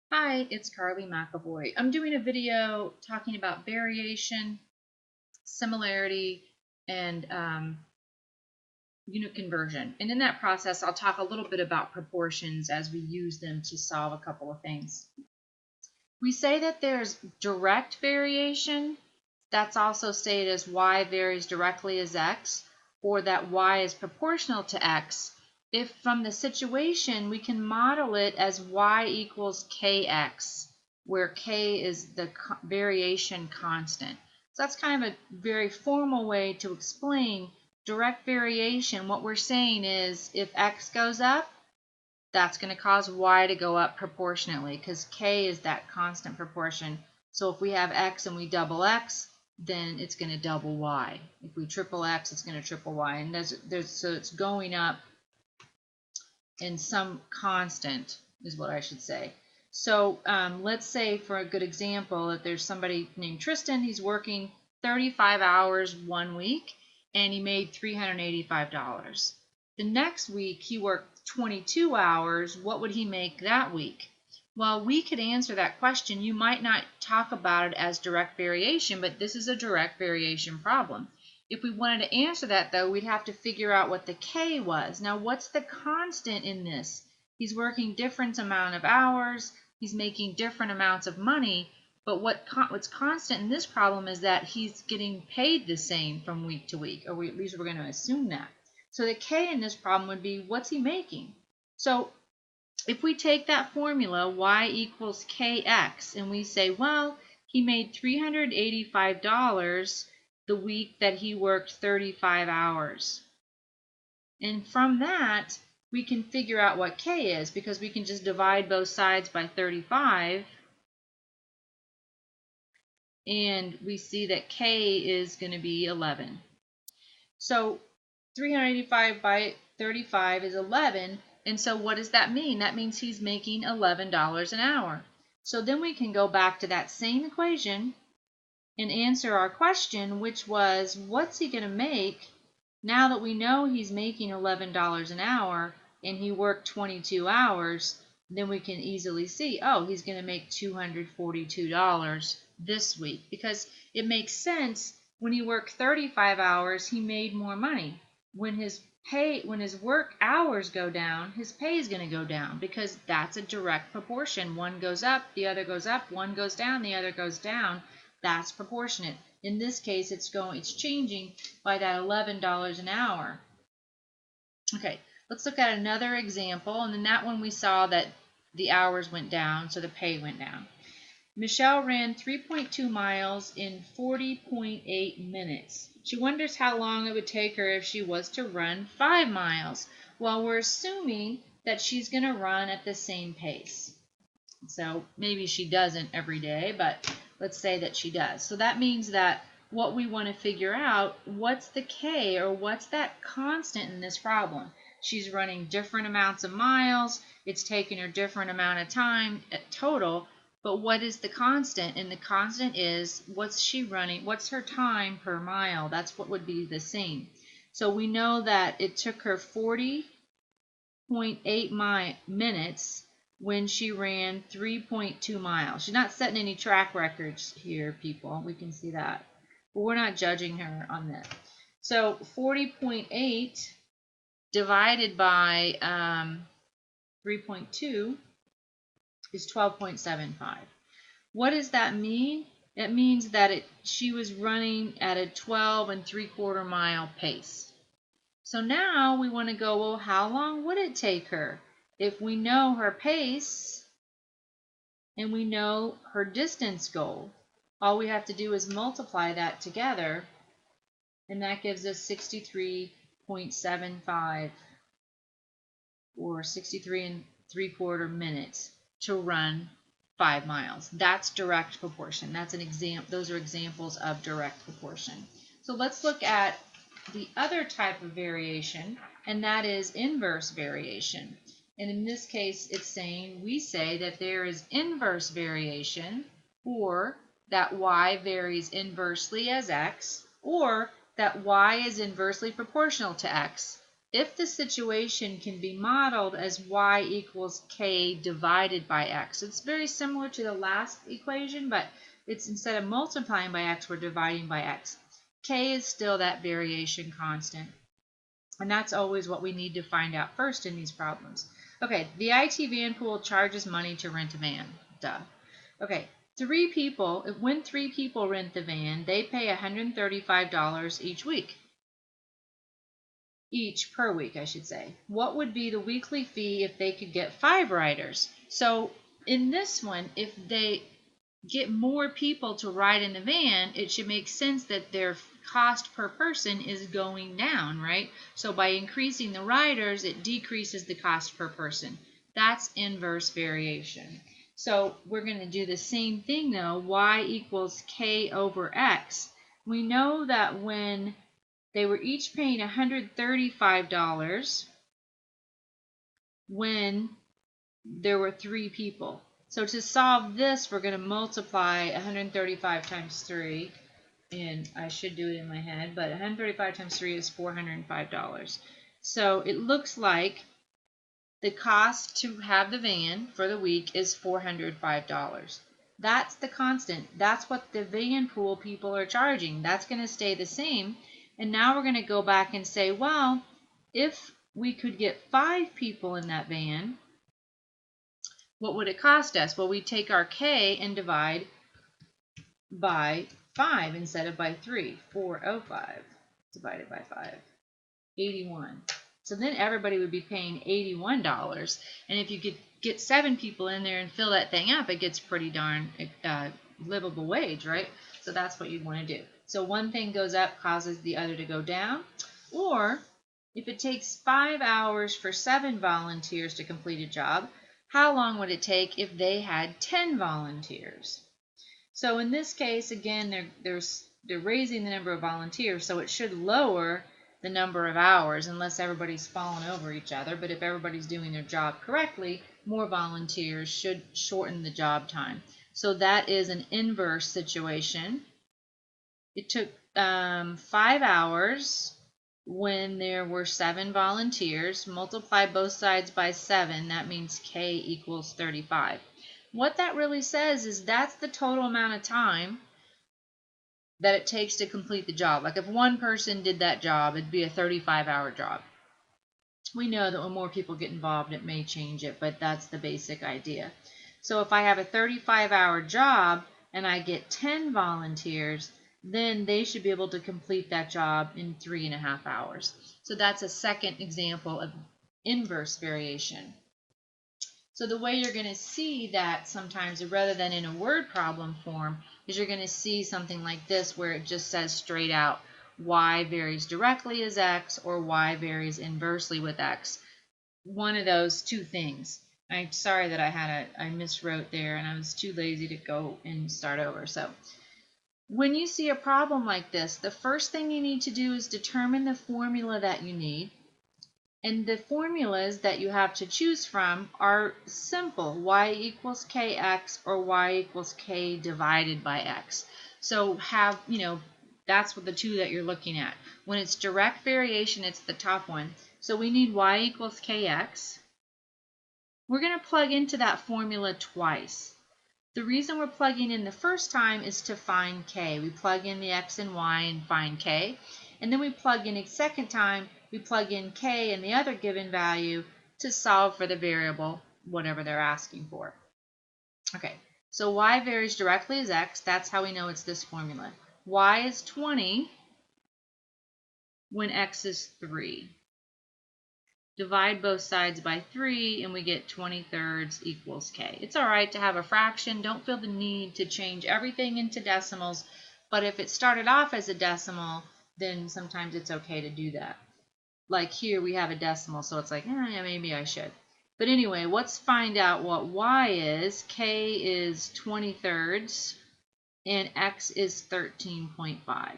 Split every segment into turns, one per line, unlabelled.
Hi, it's Carly McAvoy. I'm doing a video talking about variation, similarity, and unit conversion. And in that process, I'll talk a little bit about proportions as we use them to solve a couple of things. We say that there's direct variation. That's also stated as y varies directly as x, or that y is proportional to x. If from the situation we can model it as y equals kx, where k is the variation constant. So that's kind of a very formal way to explain direct variation. What we're saying is if x goes up, that's going to cause y to go up proportionately because k is that constant proportion. So if we have x and we double x, then it's going to double y. If we triple x, it's going to triple y. And so it's going up in some constant is what I should say. So let's say for a good example that there's somebody named Tristan. He's working 35 hours one week and he made $385. The next week he worked 22 hours. What would he make that week? Well, we could answer that question. You might not talk about it as direct variation, but this is a direct variation problem. If we wanted to answer that, though, we'd have to figure out what the k was. Now, what's the constant in this? He's working different amount of hours. He's making different amounts of money. But what's constant in this problem is that he's getting paid the same from week to week, or at least we're going to assume that. So the k in this problem would be, what's he making? So if we take that formula, y equals kx, and we say, well, he made $385 the week that he worked 35 hours. And from that, we can figure out what k is because we can just divide both sides by 35. And we see that k is going to be 11. So 385 by 35 is 11. And so what does that mean? That means he's making $11 an hour. So then we can go back to that same equation and answer our question, which was, what's he going to make now that we know he's making $11 an hour and he worked 22 hours? Then we can easily see, oh, he's going to make $242 this week because it makes sense. When he worked 35 hours, he made more money. When his work hours go down, his pay is going to go down because that's a direct proportion. One goes up, the other goes up. One goes down, the other goes down. That's proportionate. In this case, it's changing by that $11 an hour. Okay, let's look at another example. And in that one, we saw that the hours went down, so the pay went down. Michelle ran 3.2 miles in 40.8 minutes. She wonders how long it would take her if she was to run 5 miles. Well, we're assuming that she's going to run at the same pace. So maybe she doesn't every day, but let's say that she does. So that means that what we want to figure out, what's the k, or what's that constant in this problem? She's running different amounts of miles. It's taking her different amount of time total. But what is the constant? And the constant is, what's she running? What's her time per mile? That's what would be the same. So we know that it took her 40.8 minutes when she ran 3.2 miles. She's not setting any track records here, people. We can see that. But we're not judging her on that. So 40.8 divided by 3.2 is 12.75. What does that mean? It means that she was running at a 12 3/4 mile pace. So now we want to go, well, how long would it take her? If we know her pace and we know her distance goal, all we have to do is multiply that together, and that gives us 63.75 or 63 3/4 minutes to run 5 miles. That's direct proportion. That's an example. Those are examples of direct proportion. So let's look at the other type of variation, and that is inverse variation. And in this case, we say that there is inverse variation, or that y varies inversely as x, or that y is inversely proportional to x. if the situation can be modeled as y equals k divided by x. It's very similar to the last equation, but it's instead of multiplying by x, we're dividing by x. K is still that variation constant. And that's always what we need to find out first in these problems. Okay, the IT van pool charges money to rent a van. Duh. Okay, when 3 people rent the van, they pay $135 each week. Each per week, I should say. What would be the weekly fee if they could get 5 riders? So in this one, if they get more people to ride in the van, it should make sense that their cost per person is going down, right? So by increasing the riders, it decreases the cost per person. That's inverse variation. So we're going to do the same thing though, y equals k over x. We know that when they were each paying $135 when there were 3 people. So to solve this, we're going to multiply 135 times 3, and I should do it in my head, but 135 times 3 is $405. So it looks like the cost to have the van for the week is $405. That's the constant. That's what the van pool people are charging. That's going to stay the same. And now we're going to go back and say, well, if we could get 5 people in that van, what would it cost us? Well, we take our k and divide by 5 instead of by 3. 405 divided by 5. 81. So then everybody would be paying $81. And if you could get 7 people in there and fill that thing up, it gets pretty darn livable wage, right? So that's what you'd want to do. So one thing goes up causes the other to go down. Or if it takes 5 hours for 7 volunteers to complete a job, how long would it take if they had 10 volunteers? So in this case, again, they're raising the number of volunteers, so it should lower the number of hours unless everybody's falling over each other. But if everybody's doing their job correctly, more volunteers should shorten the job time. So that is an inverse situation. It took 5 hours when there were 7 volunteers. Multiply both sides by 7, that means k equals 35. What that really says is that's the total amount of time that it takes to complete the job. Like if one person did that job, it'd be a 35-hour job. We know that when more people get involved, it may change it, but that's the basic idea. So if I have a 35-hour job and I get 10 volunteers, then they should be able to complete that job in 3.5 hours. So that's a second example of inverse variation. So the way you're going to see that sometimes, rather than in a word problem form, is you're going to see something like this where it just says straight out y varies directly as x or y varies inversely with x. One of those two things. I'm sorry that I miswrote there and I was too lazy to go and start over. So when you see a problem like this, the first thing you need to do is determine the formula that you need. And the formulas that you have to choose from are simple. Y equals kx or y equals k divided by x. So that's what the two that you're looking at. When it's direct variation, it's the top one. So we need y equals kx. We're going to plug into that formula twice. The reason we're plugging in the first time is to find k. We plug in the x and y and find k. And then we plug in a second time, we plug in k and the other given value to solve for the variable, whatever they're asking for. Okay, so y varies directly as x. That's how we know it's this formula. Y is 20 when x is 3. Divide both sides by 3 and we get 20/3 equals k. It's all right to have a fraction. Don't feel the need to change everything into decimals, but if it started off as a decimal, then sometimes it's okay to do that. Like here we have a decimal, so it's like, yeah, maybe I should. But anyway, let's find out what y is. K is 20/3 and x is 13.5.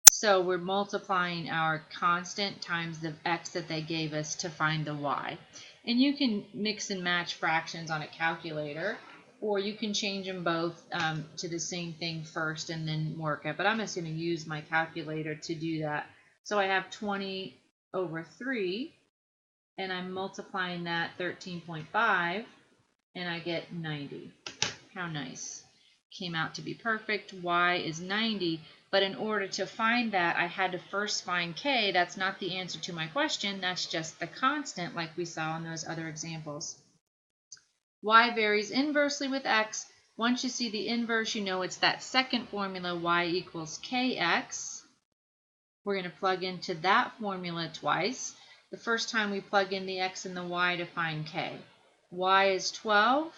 So we're multiplying our constant times the x that they gave us to find the y. And you can mix and match fractions on a calculator, or you can change them both to the same thing first and then work it. But I'm just going to use my calculator to do that. So I have 20 over 3, and I'm multiplying that 13.5, and I get 90. How nice. Came out to be perfect. Y is 90, but in order to find that, I had to first find k. That's not the answer to my question. That's just the constant like we saw in those other examples. Y varies inversely with x. Once you see the inverse, you know it's that second formula, y equals kx. We're going to plug into that formula twice. The first time we plug in the x and the y to find k. Y is 12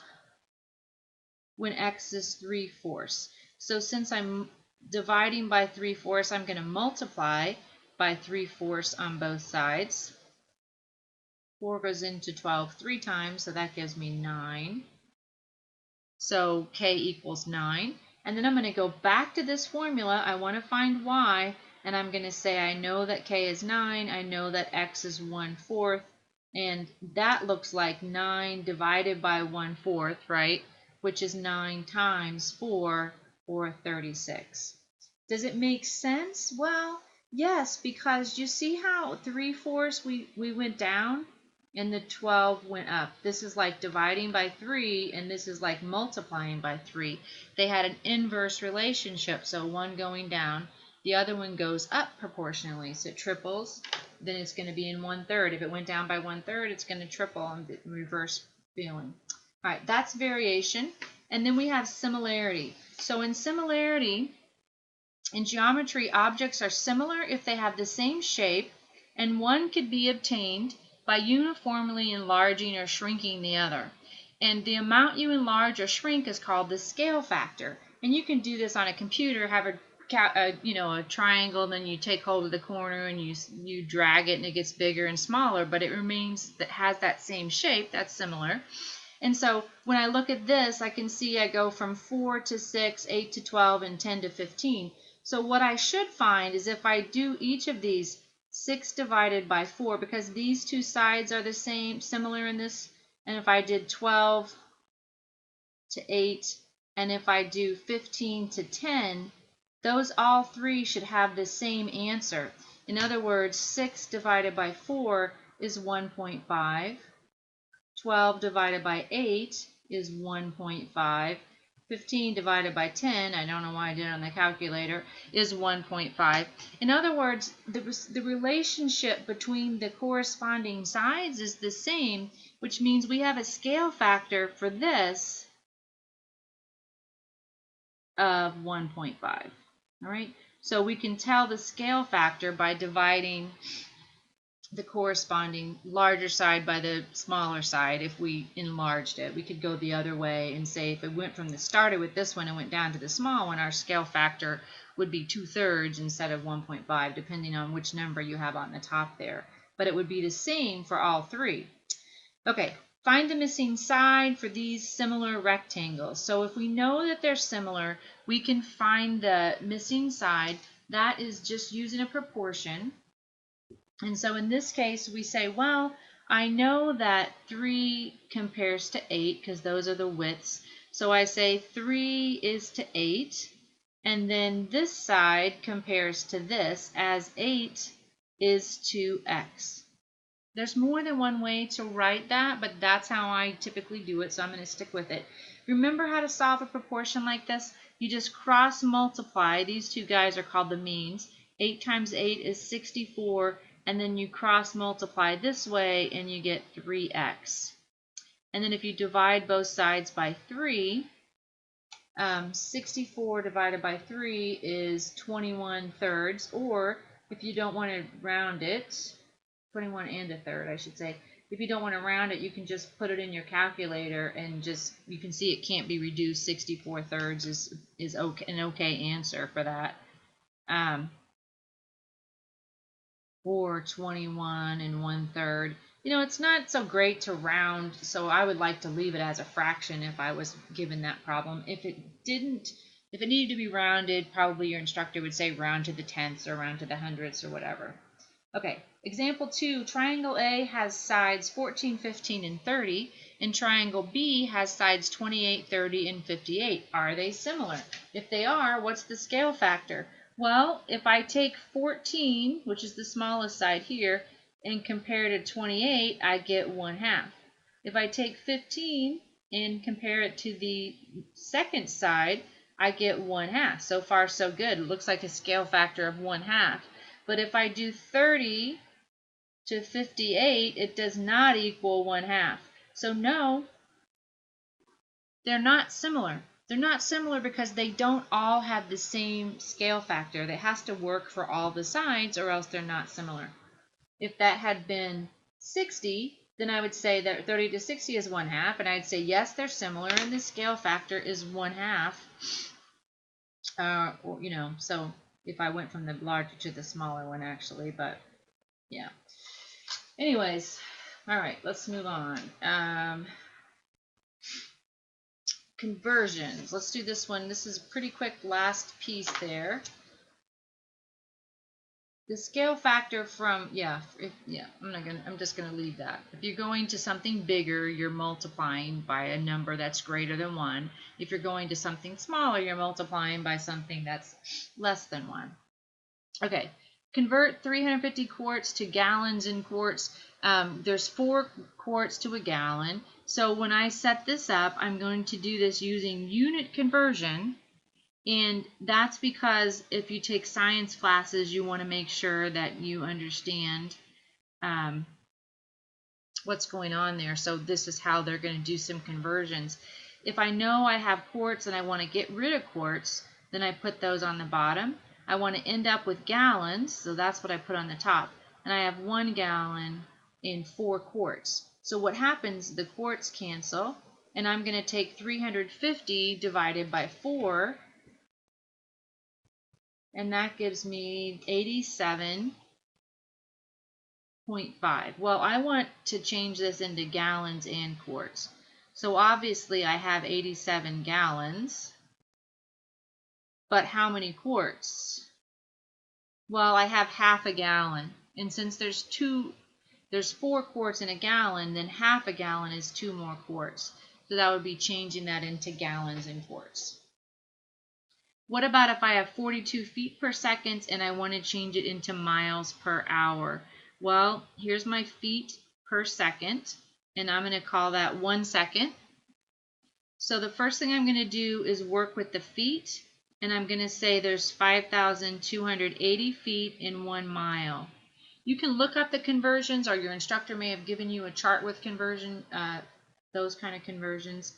when x is 3/4. So since I'm dividing by 3/4, I'm going to multiply by 3/4 on both sides. 4 goes into 12 3 times, so that gives me 9. So k equals 9. And then I'm going to go back to this formula. I want to find y, and I'm going to say I know that k is 9. I know that x is 1/4. And that looks like 9 divided by 1/4, right? Which is 9 times 4, or 36. Does it make sense? Well, yes, because you see how 3/4 we went down and the 12 went up. This is like dividing by 3, and this is like multiplying by 3. They had an inverse relationship, so one going down, the other one goes up proportionally. So it triples, then it's going to be in 1/3. If it went down by 1/3, it's going to triple and reverse feeling. All right, that's variation. And then we have similarity. So in similarity, in geometry, objects are similar if they have the same shape, and one could be obtained by uniformly enlarging or shrinking the other. And the amount you enlarge or shrink is called the scale factor. And you can do this on a computer, have a triangle, and then you take hold of the corner and you drag it and it gets bigger and smaller, but it remains that has that same shape. That's similar. And so when I look at this, I can see I go from 4 to 6, 8 to 12, and 10 to 15. So what I should find is if I do each of these, 6 divided by 4, because these two sides are the same, similar in this, and if I did 12 to 8, and if I do 15 to 10, those all three should have the same answer. In other words, 6 divided by 4 is 1.5. 12 divided by 8 is 1.5. 15 divided by 10, I don't know why I did it on the calculator, is 1.5. In other words, the relationship between the corresponding sides is the same, which means we have a scale factor for this of 1.5. All right, so we can tell the scale factor by dividing the corresponding larger side by the smaller side. If we enlarged it, we could go the other way and say if it went from the started with this one and went down to the small one, our scale factor would be 2/3 instead of 1.5, depending on which number you have on the top there. But it would be the same for all three. Okay, find the missing side for these similar rectangles. So if we know that they're similar, we can find the missing side. That is just using a proportion. And so in this case, we say, well, I know that 3 compares to 8 because those are the widths. So I say 3 is to 8. And then this side compares to this as 8 is to x. There's more than one way to write that, but that's how I typically do it, so I'm going to stick with it. Remember how to solve a proportion like this? You just cross multiply. These two guys are called the means. 8 times 8 is 64. And then you cross multiply this way and you get 3x. And then if you divide both sides by 3, 64 divided by 3 is 21/3, or if you don't want to round it, 21 and a third, I should say. If you don't want to round it, you can just put it in your calculator and just, you can see it can't be reduced. 64/3 is okay, an okay answer for that. Or 21 1/3. You know, it's not so great to round, so I would like to leave it as a fraction if I was given that problem. If it needed to be rounded, probably your instructor would say round to the tenths or round to the hundredths or whatever. Okay, example 2, triangle A has sides 14, 15, and 30, and triangle B has sides 28, 30, and 58. Are they similar? If they are, what's the scale factor? Well, if I take 14, which is the smallest side here, and compare to 28, I get 1/2. If I take 15 and compare it to the second side, I get 1/2. So far, so good. It looks like a scale factor of 1/2. But if I do 30 to 58, it does not equal 1/2. So no, they're not similar. They're not similar because they don't all have the same scale factor. That has to work for all the sides or else they're not similar. If that had been 60, then I would say that 30 to 60 is 1/2, and I'd say yes, they're similar, and the scale factor is 1/2. So if I went from the larger to the smaller one, actually, but yeah. Anyways, all right, let's move on. Conversions. Let's do this one. This is a pretty quick last piece there. The scale factor from, I'm just going to leave that. If you're going to something bigger, you're multiplying by a number that's greater than 1. If you're going to something smaller, you're multiplying by something that's less than 1. Okay, convert 350 quarts to gallons in quarts. There's 4 quarts to a gallon. So when I set this up, I'm going to do this using unit conversion. And that's because if you take science classes, you want to make sure that you understand what's going on there. So this is how they're going to do some conversions. If I know I have quarts and I want to get rid of quarts, then I put those on the bottom. I want to end up with gallons, so that's what I put on the top. And I have 1 gallon in 4 quarts. So what happens, the quarts cancel, and I'm going to take 350 divided by 4, and that gives me 87.5. Well, I want to change this into gallons and quarts. So obviously I have 87 gallons, but how many quarts? Well, I have half a gallon, and since there's 4 quarts in a gallon, then half a gallon is 2 more quarts. So that would be changing that into gallons and quarts. What about if I have 42 feet per second and I want to change it into miles per hour? Well, here's my feet per second, and I'm going to call that 1 second. So the first thing I'm going to do is work with the feet, and I'm going to say there's 5,280 feet in 1 mile. You can look up the conversions, or your instructor may have given you a chart with conversion, those kind of conversions.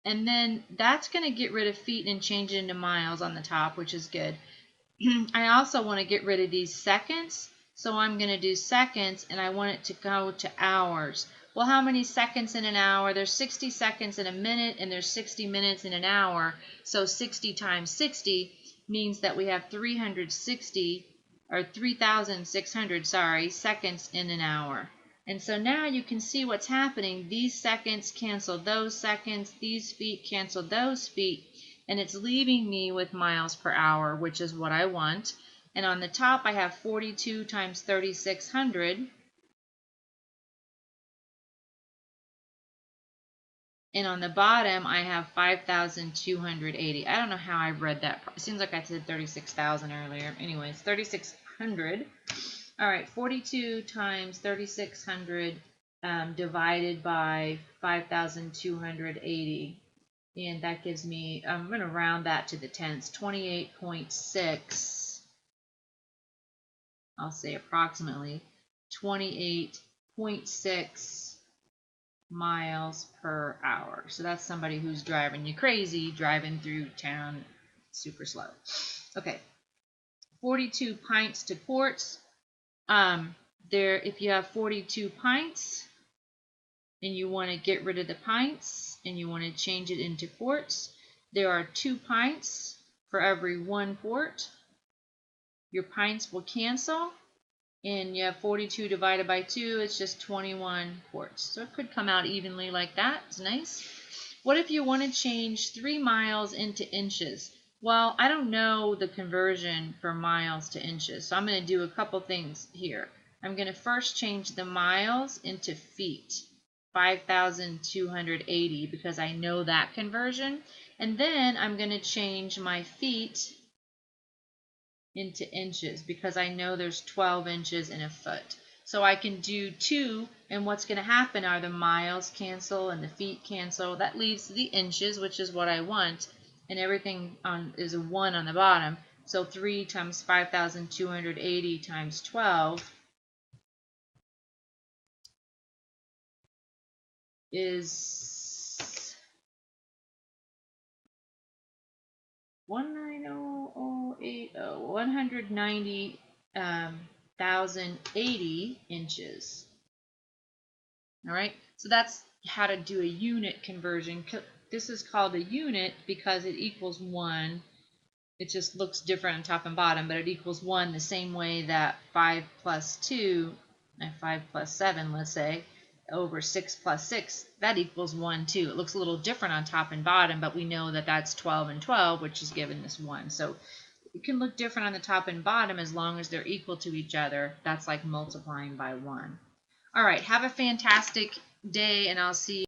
And then that's going to get rid of feet and change it into miles on the top, which is good. I also want to get rid of these seconds, so I'm going to do seconds, and I want it to go to hours. Well, how many seconds in an hour? There's 60 seconds in a minute, and there's 60 minutes in an hour. So 60 times 60 means that we have 3,600, seconds in an hour. And so now you can see what's happening. These seconds cancel those seconds, these feet cancel those feet, and it's leaving me with miles per hour, which is what I want. And on the top I have 42 times 3,600. And on the bottom I have 5,280. I don't know how I read that. It seems like I said 36,000 earlier. Anyways, 3,600. All right, 42 times 3,600 divided by 5,280. And that gives me, I'm going to round that to the tenths, 28.6. I'll say approximately 28.6 miles per hour. So that's somebody who's driving you crazy, driving through town super slow. Okay, 42 pints to quarts. If you have 42 pints and you want to get rid of the pints and you want to change it into quarts, there are 2 pints for every 1 quart. Your pints will cancel, and you have 42 divided by 2, it's just 21 quarts. So it could come out evenly like that. It's nice. What if you want to change 3 miles into inches? Well, I don't know the conversion for miles to inches, so I'm going to do a couple things here. I'm going to first change the miles into feet, 5,280, because I know that conversion. And then I'm going to change my feet into inches because I know there's 12 inches in a foot. So I can do 2, and what's going to happen are the miles cancel and the feet cancel. That leaves the inches, which is what I want, and everything is a 1 on the bottom. So 3 times 5,280 times 12 is 190,080 inches. All right, so that's how to do a unit conversion. This is called a unit because it equals 1. It just looks different on top and bottom, but it equals 1 the same way that 5 plus 2, and 5 plus 7, let's say, over 6 plus 6, that equals 1 too. It looks a little different on top and bottom, but we know that that's 12 and 12, which is given this 1. So it can look different on the top and bottom as long as they're equal to each other. That's like multiplying by 1. All right, have a fantastic day, and I'll see you.